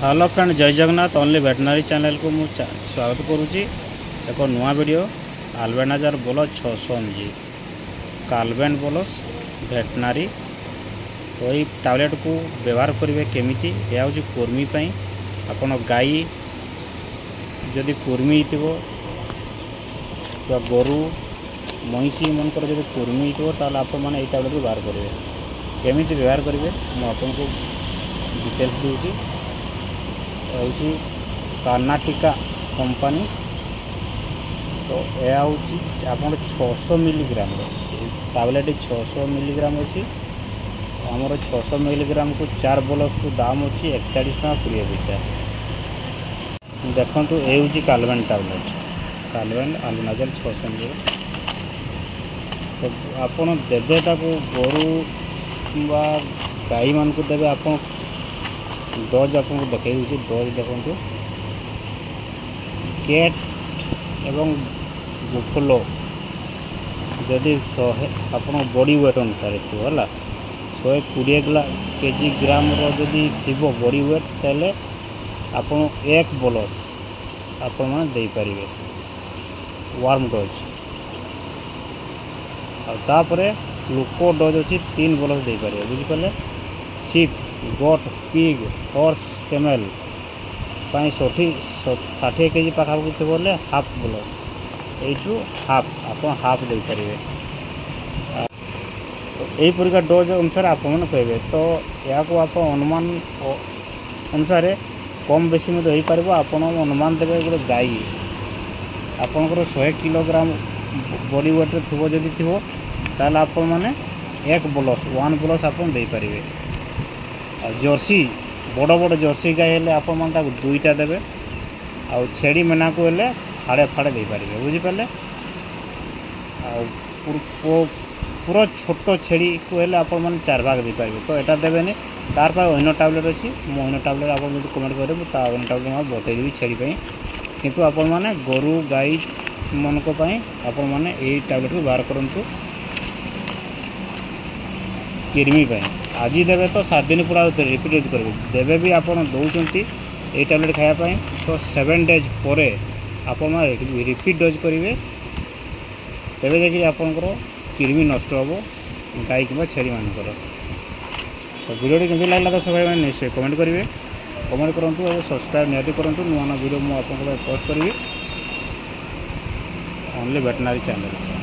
Hello friend, जय Jagannath. Only veterinary channel को मुझे स्वागत करुच्ची। एक नुआ वीडियो आल्बेनाजार बोलस 600 mg काल्बेन बोलस वेटनरी। तो ये टैबलेट को व्यवहार करेंगे केमिति। यह हूँ कुर्मी पाई। आपण गाई जदि कुर्मी थो गोरु महिषी मनकर जब कुर्मी थो आप मैंने टैबलेट को व्यवहार करेंगे। केमिति व्यवहार करेंगे मुझे डिटेल्स दूसरी। हूँ कर्नाटिका कंपानी। तो यह हूँ आप 600 मिलीग्राम टैबलेट 600 मिलीग्राम अच्छी आमर 600 मिलीग्राम को 4 बोलस को दाम अच्छी 41 टका 20 पैसा। देखो ये हूँ काल्बेन टैबलेट, काल्बेन आल्बेनाजार 600 mg। तो आपड़ देवे गोरु बा गाई मान को देवे आप डोज आपको देखा डोज देखो। कैट एवं बुफलो जदि 100 आप बॉडी वेट अनुसार थी है 120 केजी ग्राम जदि थी बॉडी वेट तेल आप एक बोलस आपण मैंने दे पारे वार्म डोज। आतापर ग्लूको डोज अच्छी 3 बोलस दे पारे बुझिपारे। सीप गोट पिग हॉर्स कैमेल 60 केजी पाखापाखि थी बोले हाफ बोलस यू हाफ आप हाफ दे पारे। तो यहीपरिका डोज अनुसार आप कहे तो या आप अनुमान अनुसार कम बेसी हो पार। आप अनुमान देवे गोटे गाई आपंकर 100 किलोग्राम बॉडी वेट थो जदि थो ताल आप मैंने 1 बोलस आप दे पारे। जर्सी बड़ बड़ जर्सी गाई हेले आप दुईटा देवे आ छेड़ी मेना को हेले फाड़े फाड़े दे पारे बुझिपारे। पूरा छोट छेड़ी को हेले आप 4 भाग दे पारे। तो यहाँ देवे तार पर अन्य टैबलेट अच्छी अन्य टैबलेट आप कमेंट करेंगे तो अन्य टैबलेट मैं बतईदेवी छेड़ी किंतु आप मैंने गोरु गाई मानक आप मैंने यही टैबलेट को व्यवहार करूँ किर्मी आज देवे तो 7 दिन पूरा रिपीट यूज करेंगे। देवे भी आप दौरान ये टैबलेट खायापाई तो 7 डेज पर आप रिपीट डोज करेंगे तेरे जाकि आपंकर किर्मी नष्ट हम गाई कि छेड़ी मानकर। तो वीडियो केमती लगला तो सब भाई निश्चय कमेंट करेंगे। कमेंट करूँ और सब्सक्राइब निहाती करूँ। नुआ नुआ वीडियो मुझे पोस्ट करी ओनली वेटनरी चैनल।